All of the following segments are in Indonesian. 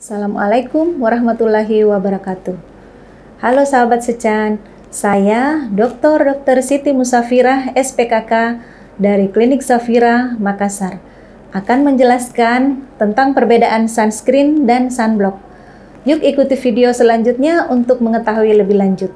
Assalamualaikum warahmatullahi wabarakatuh. Halo sahabat Secan, saya Dr. Siti Musafirah SPKK dari Klinik Safira Makassar akan menjelaskan tentang perbedaan sunscreen dan sunblock. Yuk ikuti video selanjutnya untuk mengetahui lebih lanjut.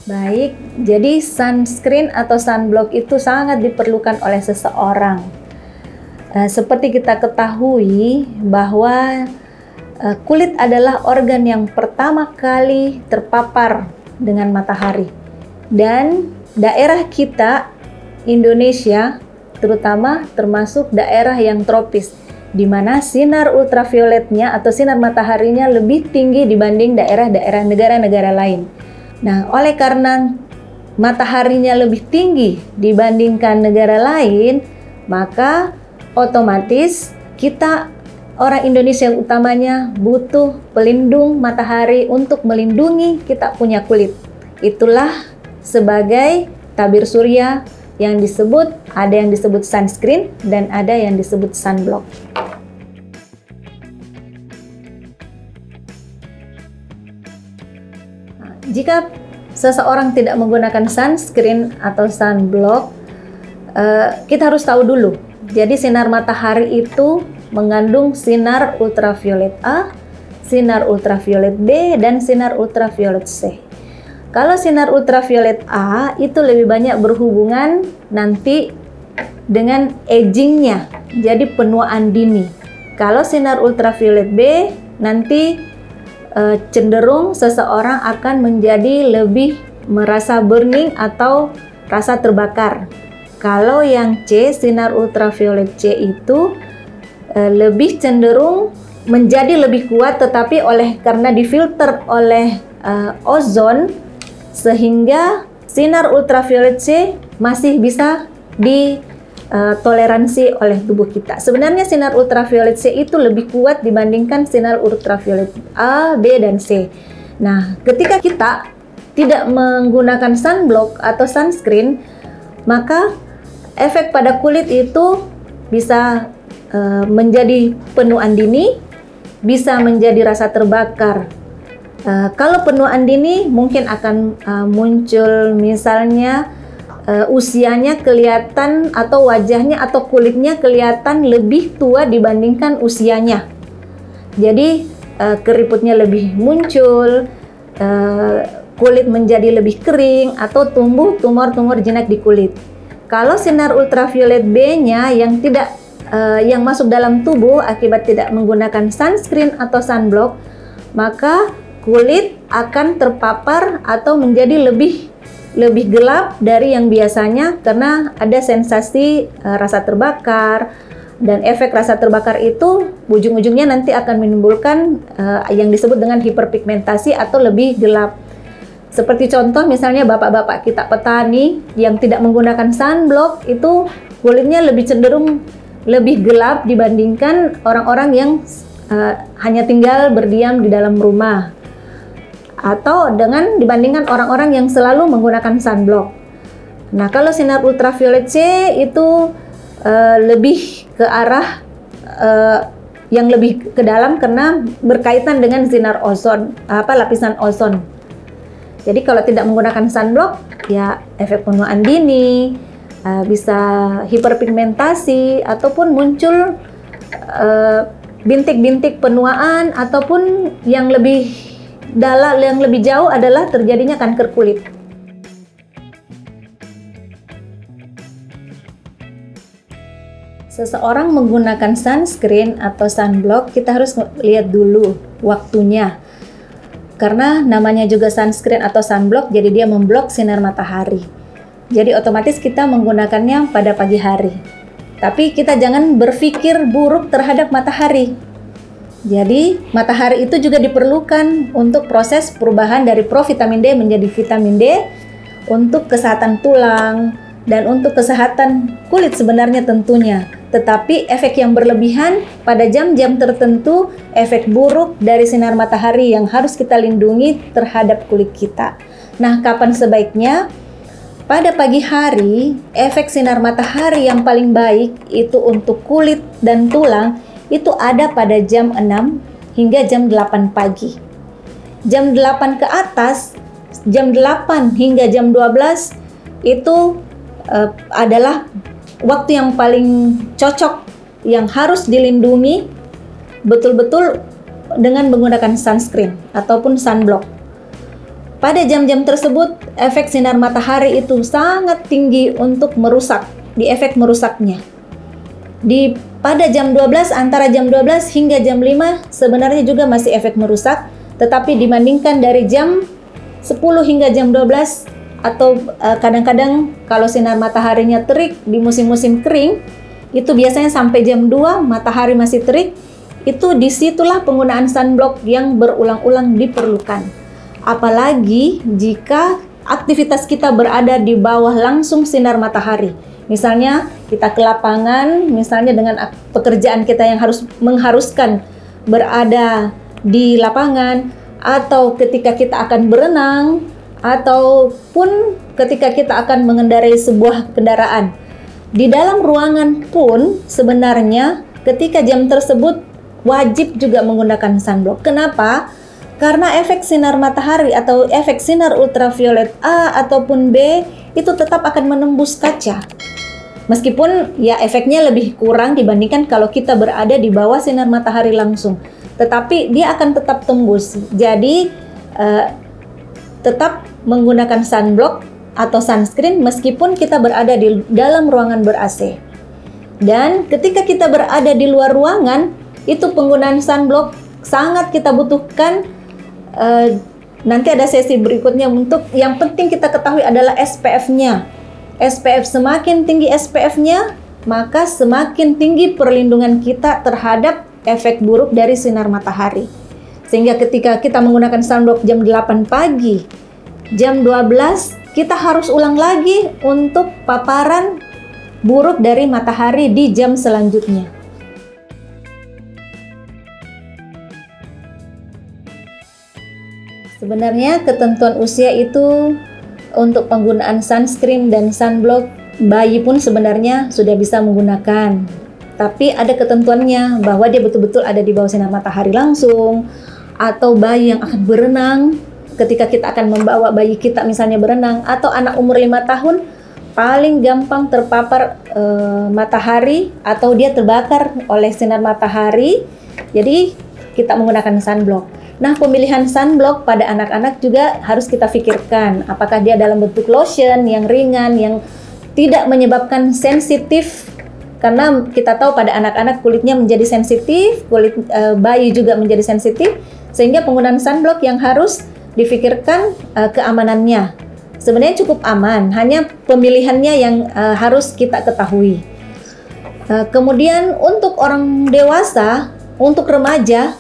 Baik, jadi sunscreen atau sunblock itu sangat diperlukan oleh seseorang. Seperti kita ketahui bahwa kulit adalah organ yang pertama kali terpapar dengan matahari. Dan daerah kita, Indonesia, terutama termasuk daerah yang tropis, di mana sinar ultravioletnya atau sinar mataharinya lebih tinggi dibanding daerah-daerah negara-negara lain. Nah, oleh karena mataharinya lebih tinggi dibandingkan negara lain, maka otomatis kita orang Indonesia utamanya butuh pelindung matahari untuk melindungi kita punya kulit. Itulah sebagai tabir surya yang disebut, ada yang disebut sunscreen dan ada yang disebut sunblock. Jika seseorang tidak menggunakan sunscreen atau sunblock, kita harus tahu dulu. Jadi sinar matahari itu mengandung sinar ultraviolet A, sinar ultraviolet B, dan sinar ultraviolet C. Kalau sinar ultraviolet A itu lebih banyak berhubungan nanti dengan agingnya, jadi penuaan dini. Kalau sinar ultraviolet B nanti cenderung seseorang akan menjadi lebih merasa burning atau rasa terbakar. Kalau yang C, sinar ultraviolet C itu lebih cenderung menjadi lebih kuat, tetapi karena difilter oleh ozon, sehingga sinar ultraviolet C masih bisa toleransi oleh tubuh kita. Sebenarnya sinar ultraviolet C itu lebih kuat dibandingkan sinar ultraviolet A, B, dan C. Nah, ketika kita tidak menggunakan sunblock atau sunscreen, maka efek pada kulit itu bisa menjadi penuaan dini, bisa menjadi rasa terbakar. Kalau penuaan dini mungkin akan muncul misalnya usianya kelihatan atau wajahnya atau kulitnya kelihatan lebih tua dibandingkan usianya. Jadi keriputnya lebih muncul, kulit menjadi lebih kering atau tumbuh tumor-tumor jinak di kulit. Kalau sinar ultraviolet B-nya yang masuk dalam tubuh akibat tidak menggunakan sunscreen atau sunblock, maka kulit akan terpapar atau menjadi lebih gelap dari yang biasanya karena ada sensasi rasa terbakar, dan efek rasa terbakar itu ujung-ujungnya nanti akan menimbulkan yang disebut dengan hiperpigmentasi atau lebih gelap. Seperti contoh misalnya bapak-bapak kita petani yang tidak menggunakan sunblock itu kulitnya lebih cenderung lebih gelap dibandingkan orang-orang yang hanya tinggal berdiam di dalam rumah, atau dibandingkan orang-orang yang selalu menggunakan sunblock. Nah, kalau sinar ultraviolet C itu lebih ke arah yang lebih ke dalam karena berkaitan dengan sinar ozon, lapisan ozon. Jadi kalau tidak menggunakan sunblock, ya efek penuaan dini, bisa hiperpigmentasi ataupun muncul bintik-bintik penuaan, ataupun yang lebih dalam, yang lebih jauh adalah terjadinya kanker kulit. Seseorang menggunakan sunscreen atau sunblock, kita harus lihat dulu waktunya. Karena namanya juga sunscreen atau sunblock, jadi dia memblok sinar matahari. Jadi otomatis kita menggunakannya pada pagi hari. Tapi kita jangan berpikir buruk terhadap matahari. Jadi matahari itu juga diperlukan untuk proses perubahan dari provitamin D menjadi vitamin D, untuk kesehatan tulang, dan untuk kesehatan kulit sebenarnya tentunya. Tetapi efek yang berlebihan pada jam-jam tertentu, efek buruk dari sinar matahari yang harus kita lindungi terhadap kulit kita. Nah, kapan sebaiknya? Pada pagi hari, efek sinar matahari yang paling baik itu untuk kulit dan tulang itu ada pada jam 6 hingga jam 8 pagi. Jam 8 ke atas, jam 8 hingga jam 12 itu adalah waktu yang paling cocok, yang harus dilindungi betul-betul dengan menggunakan sunscreen ataupun sunblock. Pada jam-jam tersebut, efek sinar matahari itu sangat tinggi untuk merusak, di efek merusaknya. Pada jam 12, antara jam 12 hingga jam 5 sebenarnya juga masih efek merusak, tetapi dibandingkan dari jam 10 hingga jam 12, atau kadang-kadang kalau sinar mataharinya terik di musim-musim kering, itu biasanya sampai jam 2 matahari masih terik, itu disitulah penggunaan sunblock yang berulang-ulang diperlukan. Apalagi jika aktivitas kita berada di bawah langsung sinar matahari. Misalnya kita ke lapangan, misalnya dengan pekerjaan kita yang mengharuskan berada di lapangan, atau ketika kita akan berenang, ataupun ketika kita akan mengendarai sebuah kendaraan. Di dalam ruangan pun sebenarnya ketika jam tersebut wajib juga menggunakan sunblock. Kenapa? Karena efek sinar matahari atau efek sinar ultraviolet A ataupun B itu tetap akan menembus kaca. Meskipun ya efeknya lebih kurang dibandingkan kalau kita berada di bawah sinar matahari langsung. Tetapi dia akan tetap tembus. Jadi tetap menggunakan sunblock atau sunscreen meskipun kita berada di dalam ruangan ber-AC. Dan ketika kita berada di luar ruangan, itu penggunaan sunblock sangat kita butuhkan. Nanti ada sesi berikutnya. Untuk yang penting kita ketahui adalah SPF-nya. SPF, semakin tinggi SPF-nya, maka semakin tinggi perlindungan kita terhadap efek buruk dari sinar matahari. Sehingga ketika kita menggunakan sunblock jam 8 pagi, jam 12 kita harus ulang lagi untuk paparan buruk dari matahari di jam selanjutnya. Sebenarnya ketentuan usia itu untuk penggunaan sunscreen dan sunblock, bayi pun sebenarnya sudah bisa menggunakan. Tapi ada ketentuannya bahwa dia betul-betul ada di bawah sinar matahari langsung, atau bayi yang akan berenang, ketika kita akan membawa bayi kita misalnya berenang, atau anak umur 5 tahun paling gampang terpapar matahari atau dia terbakar oleh sinar matahari. Jadi kita menggunakan sunblock. Nah, pemilihan sunblock pada anak-anak juga harus kita pikirkan. Apakah dia dalam bentuk lotion yang ringan, yang tidak menyebabkan sensitif. Karena kita tahu pada anak-anak kulitnya menjadi sensitif, kulit bayi juga menjadi sensitif. Sehingga penggunaan sunblock yang harus difikirkan keamanannya. Sebenarnya cukup aman, hanya pemilihannya yang harus kita ketahui. Kemudian untuk orang dewasa, untuk remaja,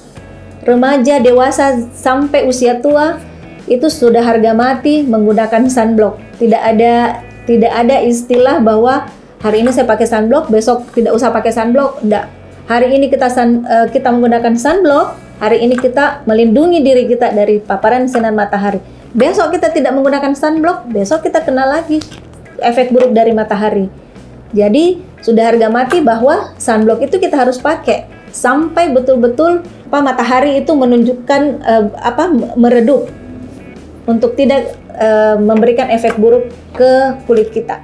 dewasa sampai usia tua itu sudah harga mati menggunakan sunblock. Tidak ada istilah bahwa hari ini saya pakai sunblock, besok tidak usah pakai sunblock. Enggak. Hari ini kita menggunakan sunblock, hari ini kita melindungi diri kita dari paparan sinar matahari. Besok kita tidak menggunakan sunblock, besok kita kena lagi efek buruk dari matahari. Jadi sudah harga mati bahwa sunblock itu kita harus pakai sampai betul-betul matahari itu menunjukkan meredup untuk tidak memberikan efek buruk ke kulit kita.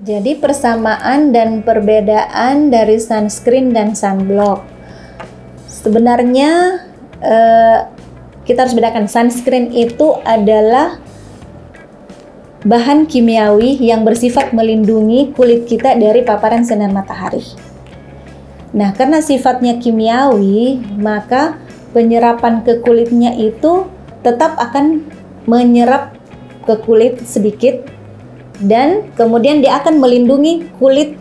Jadi persamaan dan perbedaan dari sunscreen dan sunblock. Sebenarnya kita harus bedakan, sunscreen itu adalah bahan kimiawi yang bersifat melindungi kulit kita dari paparan sinar matahari. Nah, karena sifatnya kimiawi, maka penyerapan ke kulitnya itu tetap akan menyerap ke kulit sedikit, dan kemudian dia akan melindungi kulit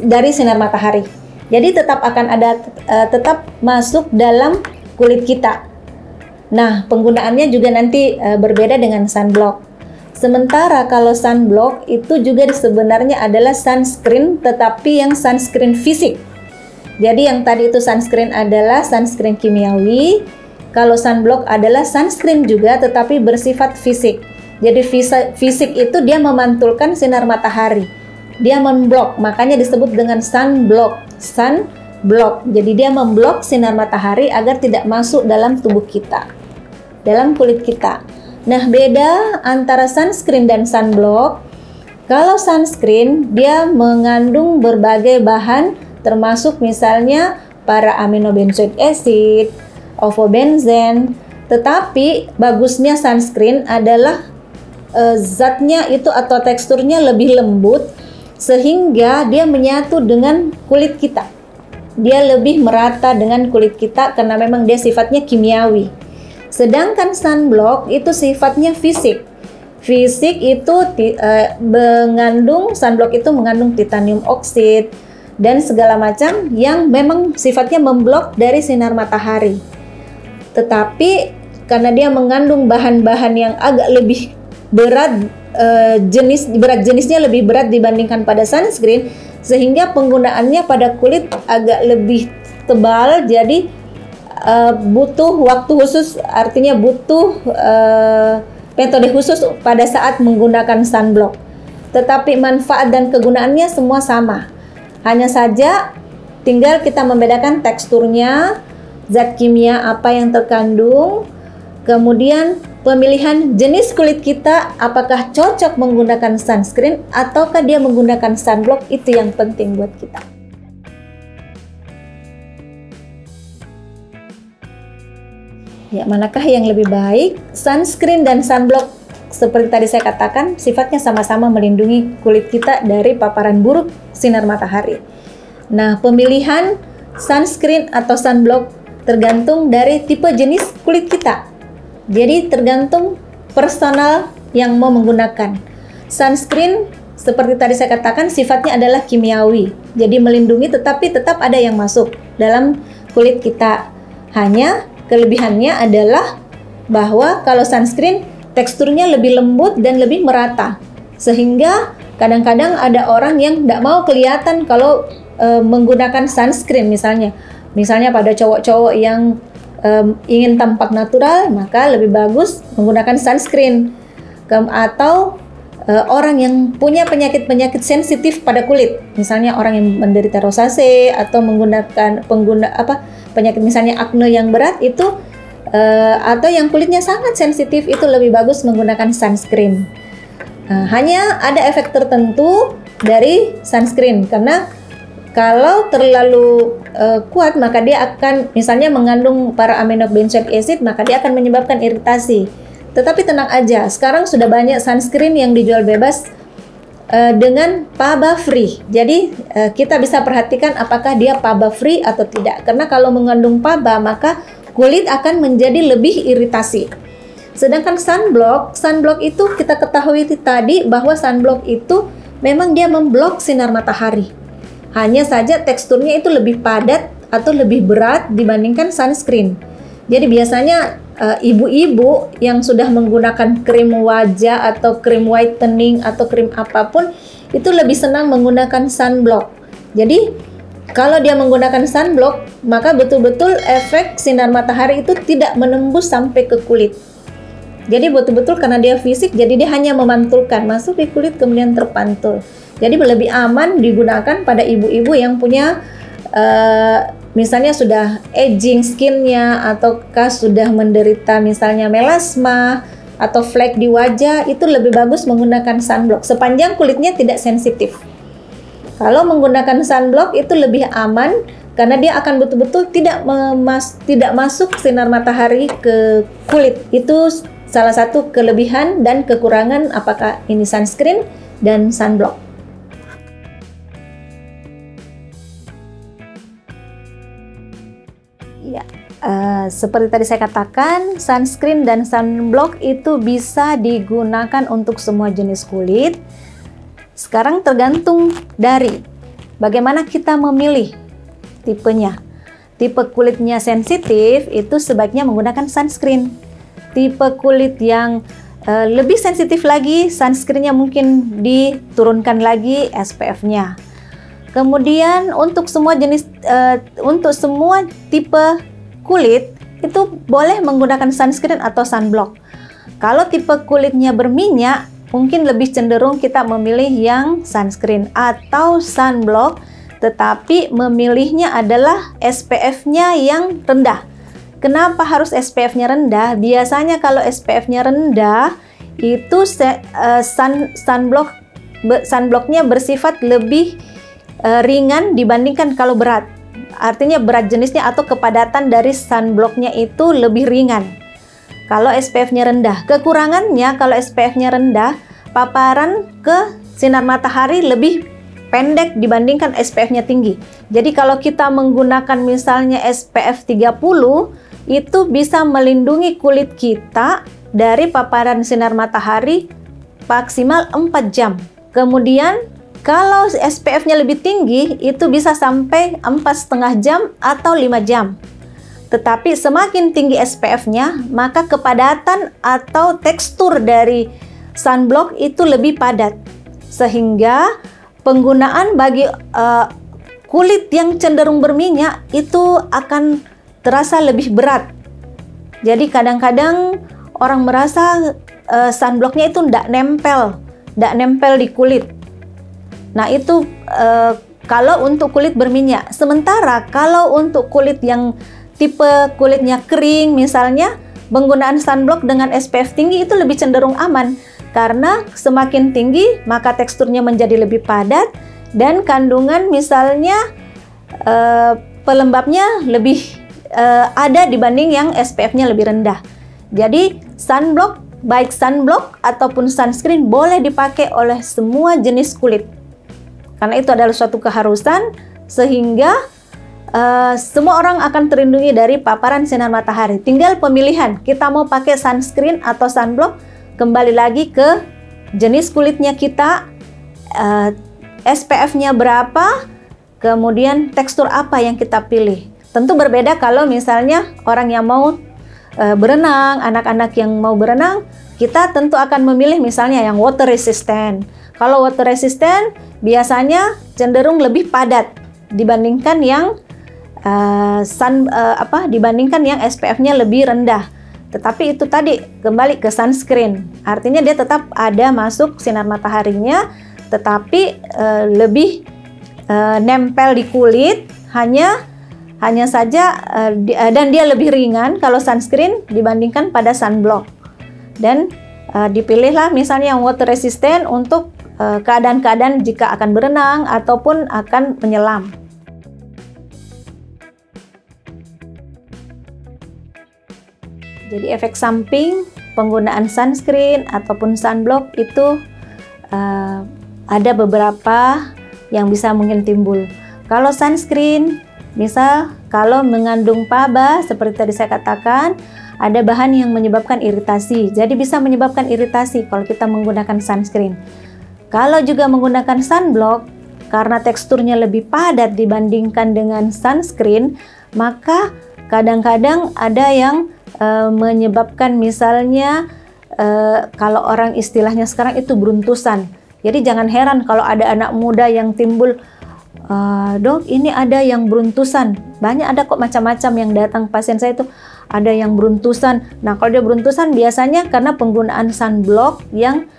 dari sinar matahari. Jadi tetap akan ada tetap masuk dalam kulit kita. Nah, penggunaannya juga nanti berbeda dengan sunblock. Sementara kalau sunblock itu juga sebenarnya adalah sunscreen, tetapi yang sunscreen fisik. Jadi yang tadi itu sunscreen adalah sunscreen kimiawi. Kalau sunblock adalah sunscreen juga, tetapi bersifat fisik. Jadi fisik itu dia memantulkan sinar matahari. Dia memblok, makanya disebut dengan sunblock. Sunblock. Jadi dia memblok sinar matahari agar tidak masuk dalam tubuh kita, dalam kulit kita. Nah, beda antara sunscreen dan sunblock. Kalau sunscreen dia mengandung berbagai bahan, termasuk misalnya para aminobenzoic acid, ofobenzen. Tetapi bagusnya sunscreen adalah zatnya itu atau teksturnya lebih lembut, sehingga dia menyatu dengan kulit kita. Dia lebih merata dengan kulit kita karena memang dia sifatnya kimiawi. Sedangkan sunblock itu sifatnya fisik. Fisik itu sunblock itu mengandung titanium oksid dan segala macam yang memang sifatnya memblok dari sinar matahari. Tetapi karena dia mengandung bahan-bahan yang agak lebih berat, berat jenisnya lebih berat dibandingkan pada sunscreen, sehingga penggunaannya pada kulit agak lebih tebal. Jadi butuh waktu khusus, artinya butuh metode khusus pada saat menggunakan sunblock. Tetapi manfaat dan kegunaannya semua sama. Hanya saja tinggal kita membedakan teksturnya, zat kimia apa yang terkandung, kemudian pemilihan jenis kulit kita, apakah cocok menggunakan sunscreen ataukah dia menggunakan sunblock, itu yang penting buat kita. Ya, manakah yang lebih baik? Sunscreen dan sunblock seperti tadi saya katakan, sifatnya sama-sama melindungi kulit kita dari paparan buruk sinar matahari. Nah, pemilihan sunscreen atau sunblock tergantung dari tipe jenis kulit kita. Jadi tergantung personal yang mau menggunakan. Sunscreen seperti tadi saya katakan sifatnya adalah kimiawi. Jadi melindungi, tetapi tetap ada yang masuk dalam kulit kita. Hanya kelebihannya adalah bahwa kalau sunscreen teksturnya lebih lembut dan lebih merata. Sehingga kadang-kadang ada orang yang tidak mau kelihatan kalau menggunakan sunscreen misalnya. Misalnya pada cowok-cowok yang ingin tampak natural, maka lebih bagus menggunakan sunscreen. Atau orang yang punya penyakit-penyakit sensitif pada kulit, misalnya orang yang menderita rosacea atau menggunakan penyakit misalnya akne yang berat itu, atau yang kulitnya sangat sensitif, itu lebih bagus menggunakan sunscreen. Hanya ada efek tertentu dari sunscreen, karena kalau terlalu kuat maka dia akan misalnya mengandung para aminobenzoic acid, maka dia akan menyebabkan iritasi. Tetapi tenang aja, sekarang sudah banyak sunscreen yang dijual bebas dengan PABA free. Jadi kita bisa perhatikan apakah dia PABA free atau tidak. Karena kalau mengandung PABA maka kulit akan menjadi lebih iritasi. Sedangkan sunblock itu kita ketahui tadi bahwa sunblock itu memang dia memblok sinar matahari. Hanya saja teksturnya itu lebih padat atau lebih berat dibandingkan sunscreen. Jadi biasanya ibu-ibu yang sudah menggunakan krim wajah atau krim whitening atau krim apapun itu lebih senang menggunakan sunblock. Jadi kalau dia menggunakan sunblock, maka betul-betul efek sinar matahari itu tidak menembus sampai ke kulit. Jadi betul-betul karena dia fisik, jadi dia hanya memantulkan, masuk di kulit kemudian terpantul. Jadi lebih aman digunakan pada ibu-ibu yang punya misalnya sudah aging skinnya, ataukah sudah menderita misalnya melasma, atau flek di wajah, itu lebih bagus menggunakan sunblock sepanjang kulitnya tidak sensitif. Kalau menggunakan sunblock itu lebih aman karena dia akan betul-betul tidak masuk sinar matahari ke kulit. Itu salah satu kelebihan dan kekurangan apakah ini sunscreen dan sunblock. Ya, seperti tadi saya katakan, sunscreen dan sunblock itu bisa digunakan untuk semua jenis kulit. Sekarang tergantung dari bagaimana kita memilih tipenya. Tipe kulitnya sensitif itu sebaiknya menggunakan sunscreen. Tipe kulit yang lebih sensitif lagi, sunscreennya mungkin diturunkan lagi SPF-nya. Kemudian untuk semua jenis, untuk semua tipe kulit itu boleh menggunakan sunscreen atau sunblock. Kalau tipe kulitnya berminyak, mungkin lebih cenderung kita memilih yang sunscreen atau sunblock, tetapi memilihnya adalah SPF-nya yang rendah. Kenapa harus SPF-nya rendah? Biasanya kalau SPF-nya rendah, itu sunblock-nya bersifat lebih ringan dibandingkan kalau berat. Artinya berat jenisnya atau kepadatan dari sunblock-nya itu lebih ringan kalau SPF-nya rendah. Kekurangannya kalau SPF-nya rendah, paparan ke sinar matahari lebih pendek dibandingkan SPF-nya tinggi. Jadi kalau kita menggunakan misalnya SPF 30, itu bisa melindungi kulit kita dari paparan sinar matahari maksimal 4 jam. Kemudian kalau SPF-nya lebih tinggi, itu bisa sampai 4,5 jam atau 5 jam. Tetapi semakin tinggi SPF-nya, maka kepadatan atau tekstur dari sunblock itu lebih padat. Sehingga penggunaan bagi kulit yang cenderung berminyak itu akan terasa lebih berat. Jadi kadang-kadang orang merasa sunblocknya itu tidak nempel di kulit. Nah itu kalau untuk kulit berminyak. Sementara kalau untuk kulit yang tipe kulitnya kering misalnya, penggunaan sunblock dengan SPF tinggi itu lebih cenderung aman. Karena semakin tinggi maka teksturnya menjadi lebih padat dan kandungan misalnya pelembabnya lebih ada dibanding yang SPF-nya lebih rendah. Jadi sunblock, baik sunblock ataupun sunscreen boleh dipakai oleh semua jenis kulit. Karena itu adalah suatu keharusan sehingga semua orang akan terlindungi dari paparan sinar matahari. Tinggal pemilihan, kita mau pakai sunscreen atau sunblock, kembali lagi ke jenis kulitnya kita, SPF-nya berapa, kemudian tekstur apa yang kita pilih. Tentu berbeda kalau misalnya orang yang mau berenang, anak-anak yang mau berenang, kita tentu akan memilih misalnya yang water resistant. Kalau water resistant biasanya cenderung lebih padat dibandingkan yang dibandingkan yang SPF-nya lebih rendah. Tetapi itu tadi kembali ke sunscreen. Artinya dia tetap ada masuk sinar mataharinya, tetapi lebih nempel di kulit, hanya saja dan dia lebih ringan kalau sunscreen dibandingkan pada sunblock. Dan dipilihlah misalnya yang water resistant untuk keadaan-keadaan jika akan berenang ataupun akan menyelam. Jadi efek samping penggunaan sunscreen ataupun sunblock itu ada beberapa yang bisa mungkin timbul. Kalau sunscreen, misal kalau mengandung PABA seperti tadi saya katakan, ada bahan yang menyebabkan iritasi. Jadi bisa menyebabkan iritasi kalau kita menggunakan sunscreen. Kalau juga menggunakan sunblock, karena teksturnya lebih padat dibandingkan dengan sunscreen, maka kadang-kadang ada yang menyebabkan misalnya kalau orang istilahnya sekarang itu beruntusan. Jadi jangan heran kalau ada anak muda yang timbul, dok ini ada yang beruntusan. Banyak ada kok macam-macam yang datang pasien saya itu ada yang beruntusan. Nah kalau dia beruntusan biasanya karena penggunaan sunblock yang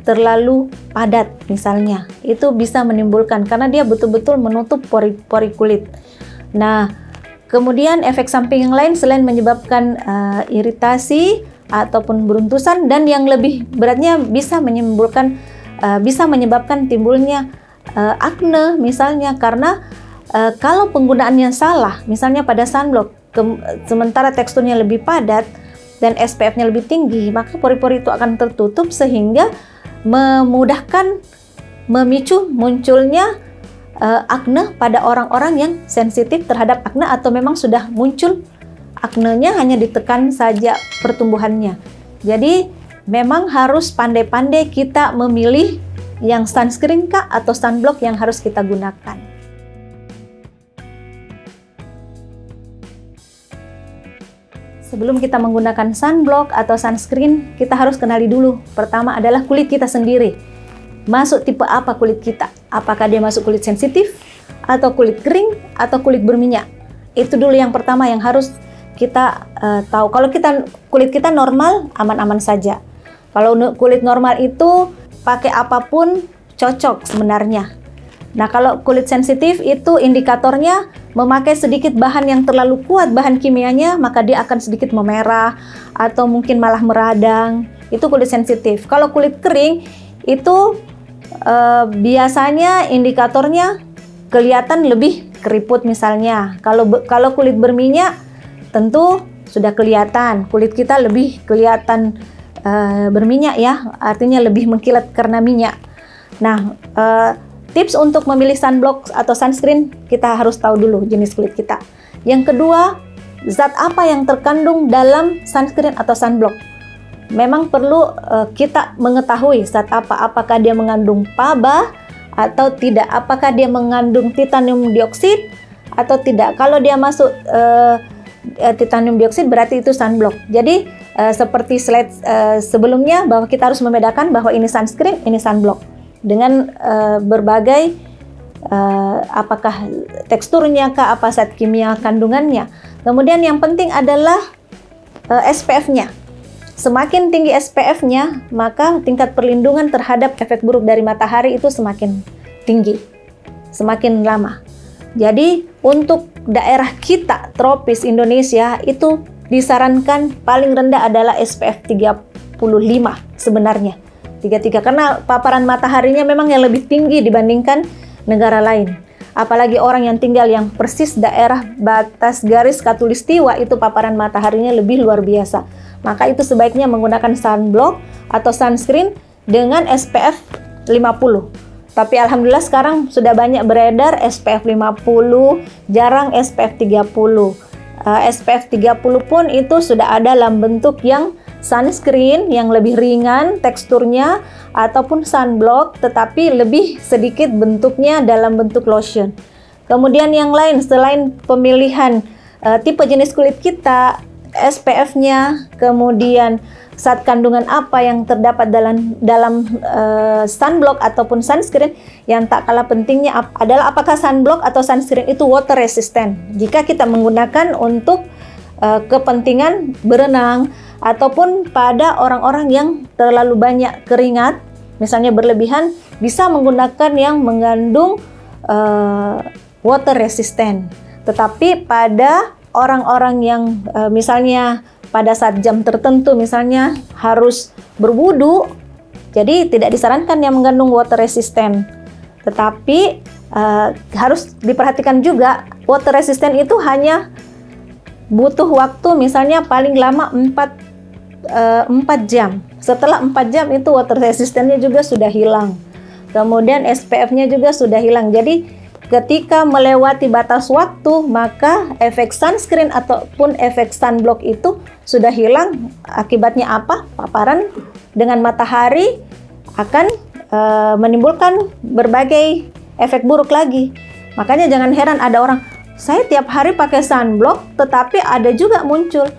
terlalu padat misalnya. Itu bisa menimbulkan karena dia betul-betul menutup pori-pori kulit. Nah kemudian efek samping yang lain selain menyebabkan iritasi, ataupun beruntusan, dan yang lebih beratnya bisa menyebabkan timbulnya akne misalnya, karena kalau penggunaannya salah, misalnya pada sunblock sementara teksturnya lebih padat dan SPF-nya lebih tinggi, maka pori-pori itu akan tertutup sehingga memudahkan memicu munculnya akne pada orang-orang yang sensitif terhadap akne, atau memang sudah muncul aknenya hanya ditekan saja pertumbuhannya. Jadi memang harus pandai-pandai kita memilih yang sunscreen kah atau sunblock yang harus kita gunakan. Sebelum kita menggunakan sunblock atau sunscreen, kita harus kenali dulu. Pertama adalah kulit kita sendiri. Masuk tipe apa kulit kita? Apakah dia masuk kulit sensitif, atau kulit kering, atau kulit berminyak? Itu dulu yang pertama yang harus kita tahu. Kalau kulit kita normal, aman-aman saja. Kalau kulit normal itu pakai apapun cocok sebenarnya. Nah, kalau kulit sensitif itu indikatornya memakai sedikit bahan yang terlalu kuat bahan kimianya, maka dia akan sedikit memerah atau mungkin malah meradang. Itu kulit sensitif. Kalau kulit kering itu biasanya indikatornya kelihatan lebih keriput misalnya. Kalau kulit berminyak tentu sudah kelihatan, kulit kita lebih kelihatan berminyak ya, artinya lebih mengkilat karena minyak. Nah, tips untuk memilih sunblock atau sunscreen, kita harus tahu dulu jenis kulit kita. Yang kedua, zat apa yang terkandung dalam sunscreen atau sunblock. Memang perlu kita mengetahui zat apa, apakah dia mengandung PABA atau tidak, apakah dia mengandung titanium dioksida atau tidak. Kalau dia masuk titanium dioksida berarti itu sunblock. Jadi seperti slide sebelumnya, bahwa kita harus membedakan bahwa ini sunscreen, ini sunblock dengan berbagai apakah teksturnya kah, apa zat kimia kandungannya. Kemudian yang penting adalah SPF-nya. Semakin tinggi SPF-nya, maka tingkat perlindungan terhadap efek buruk dari matahari itu semakin tinggi, semakin lama. Jadi untuk daerah kita, tropis Indonesia, itu disarankan paling rendah adalah SPF 35 sebenarnya. 33, karena paparan mataharinya memang yang lebih tinggi dibandingkan negara lain. Apalagi orang yang tinggal yang persis daerah batas garis khatulistiwa, itu paparan mataharinya lebih luar biasa. Maka itu sebaiknya menggunakan sunblock atau sunscreen dengan SPF 50. Tapi alhamdulillah sekarang sudah banyak beredar SPF 50, jarang SPF 30. SPF 30 pun itu sudah ada dalam bentuk yang sunscreen yang lebih ringan teksturnya, ataupun sunblock tetapi lebih sedikit bentuknya dalam bentuk lotion. Kemudian yang lain selain pemilihan tipe jenis kulit kita, SPF-nya, kemudian zat kandungan apa yang terdapat dalam sunblock ataupun sunscreen, yang tak kalah pentingnya adalah apakah sunblock atau sunscreen itu water resistant. Jika kita menggunakan untuk kepentingan berenang ataupun pada orang-orang yang terlalu banyak keringat, misalnya berlebihan, bisa menggunakan yang mengandung water resistant. Tetapi pada orang-orang yang misalnya pada saat jam tertentu misalnya harus berwudu, jadi tidak disarankan yang mengandung water resistant. Tetapi harus diperhatikan juga, water resistant itu hanya butuh waktu misalnya paling lama 4 jam. Setelah 4 jam itu water resistance-nya juga sudah hilang. Kemudian SPF-nya juga sudah hilang. Jadi ketika melewati batas waktu, maka efek sunscreen ataupun efek sunblock itu sudah hilang. Akibatnya apa? Paparan dengan matahari akan menimbulkan berbagai efek buruk lagi. Makanya jangan heran ada orang, saya tiap hari pakai sunblock tetapi ada juga muncul.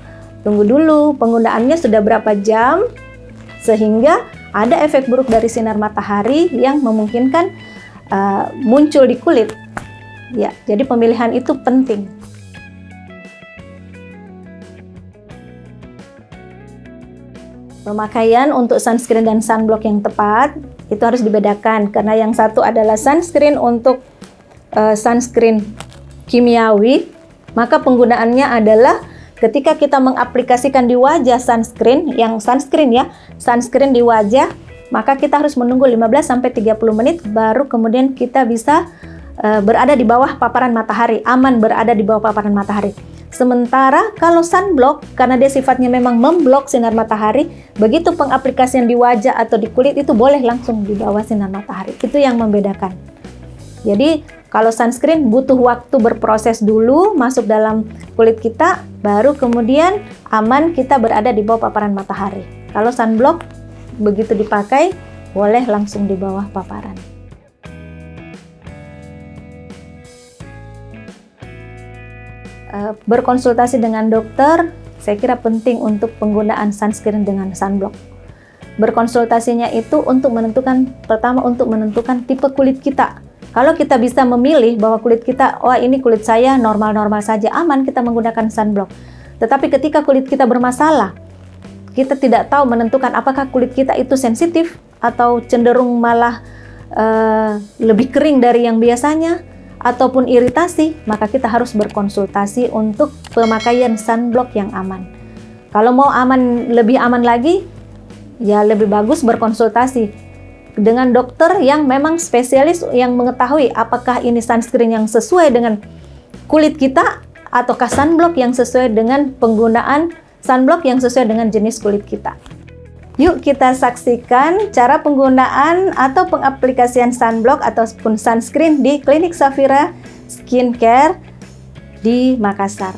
Tunggu dulu, penggunaannya sudah berapa jam sehingga ada efek buruk dari sinar matahari yang memungkinkan muncul di kulit. Ya, jadi pemilihan itu penting. Pemakaian untuk sunscreen dan sunblock yang tepat itu harus dibedakan, karena yang satu adalah sunscreen untuk sunscreen kimiawi, maka penggunaannya adalah ketika kita mengaplikasikan di wajah sunscreen di wajah, maka kita harus menunggu 15-30 menit baru kemudian kita bisa berada di bawah paparan matahari, aman berada di bawah paparan matahari. Sementara kalau sunblock, karena dia sifatnya memang memblok sinar matahari, begitu pengaplikasian di wajah atau di kulit itu boleh langsung di bawah sinar matahari. Itu yang membedakan. Jadi kalau sunscreen butuh waktu berproses dulu masuk dalam kulit kita, baru kemudian aman kita berada di bawah paparan matahari. Kalau sunblock begitu dipakai boleh langsung di bawah paparan. Berkonsultasi dengan dokter saya kira penting untuk penggunaan sunscreen dengan sunblock. Berkonsultasinya itu untuk menentukan, pertama untuk menentukan tipe kulit kita. Kalau kita bisa memilih bahwa kulit kita, wah ini kulit saya normal-normal saja, aman kita menggunakan sunblock. Tetapi ketika kulit kita bermasalah, kita tidak tahu menentukan apakah kulit kita itu sensitif atau cenderung malah lebih kering dari yang biasanya, ataupun iritasi, maka kita harus berkonsultasi untuk pemakaian sunblock yang aman. Kalau mau aman, lebih aman lagi, ya lebih bagus berkonsultasi dengan dokter yang memang spesialis yang mengetahui apakah ini sunscreen yang sesuai dengan kulit kita ataukah sunblock yang sesuai dengan penggunaan sunblock yang sesuai dengan jenis kulit kita. Yuk kita saksikan cara penggunaan atau pengaplikasian sunblock ataupun sunscreen di Klinik Safira Skincare di Makassar.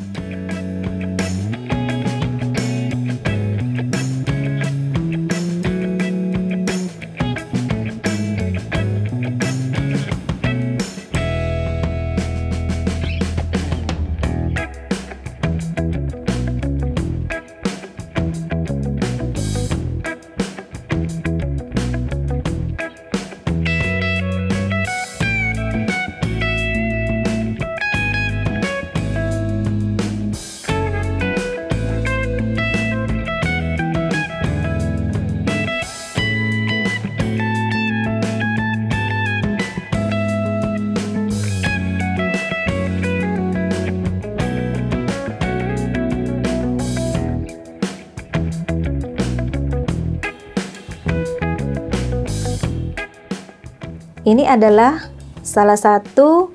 Ini adalah salah satu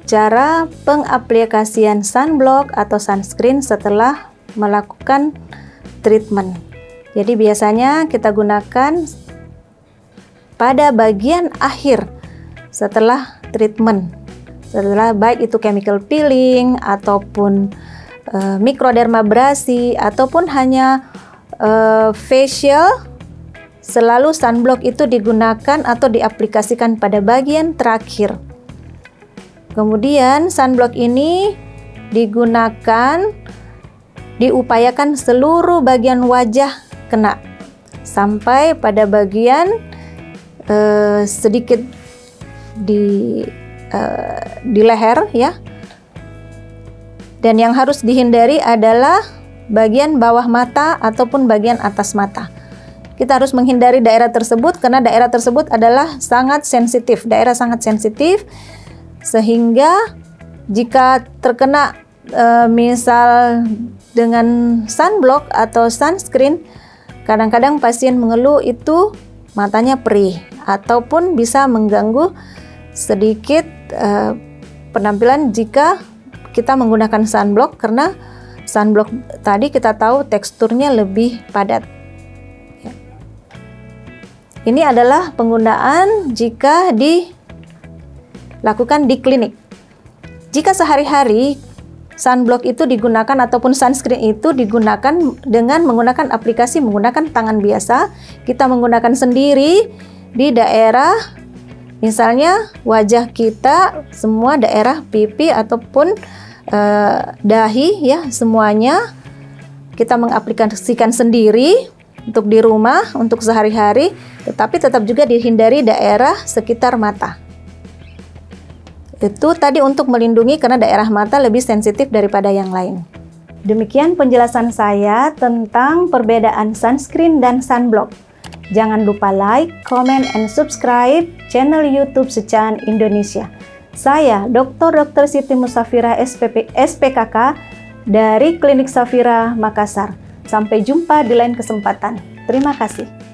cara pengaplikasian sunblock atau sunscreen setelah melakukan treatment. Jadi biasanya kita gunakan pada bagian akhir setelah treatment. Setelah baik itu chemical peeling ataupun mikrodermabrasi ataupun hanya facial, selalu sunblock itu digunakan atau diaplikasikan pada bagian terakhir. Kemudian sunblock ini digunakan, diupayakan seluruh bagian wajah kena, sampai pada bagian sedikit di leher ya. Dan yang harus dihindari adalah bagian bawah mata ataupun bagian atas mata. Kita harus menghindari daerah tersebut karena daerah tersebut adalah sangat sensitif, daerah sangat sensitif, sehingga jika terkena misal dengan sunblock atau sunscreen, kadang-kadang pasien mengeluh itu matanya perih ataupun bisa mengganggu sedikit penampilan jika kita menggunakan sunblock, karena sunblock tadi kita tahu teksturnya lebih padat. Ini adalah penggunaan jika dilakukan di klinik. Jika sehari-hari sunblock itu digunakan ataupun sunscreen itu digunakan dengan menggunakan aplikasi menggunakan tangan biasa, kita menggunakan sendiri di daerah misalnya wajah kita, semua daerah pipi ataupun dahi ya, semuanya kita mengaplikasikan sendiri untuk di rumah, untuk sehari-hari, tetapi tetap juga dihindari daerah sekitar mata. Itu tadi untuk melindungi karena daerah mata lebih sensitif daripada yang lain. Demikian penjelasan saya tentang perbedaan sunscreen dan sunblock. Jangan lupa like, comment, and subscribe channel YouTube Secan Indonesia. Saya Dr. Siti Musafira SPKK dari Klinik Safira Makassar. Sampai jumpa di lain kesempatan. Terima kasih.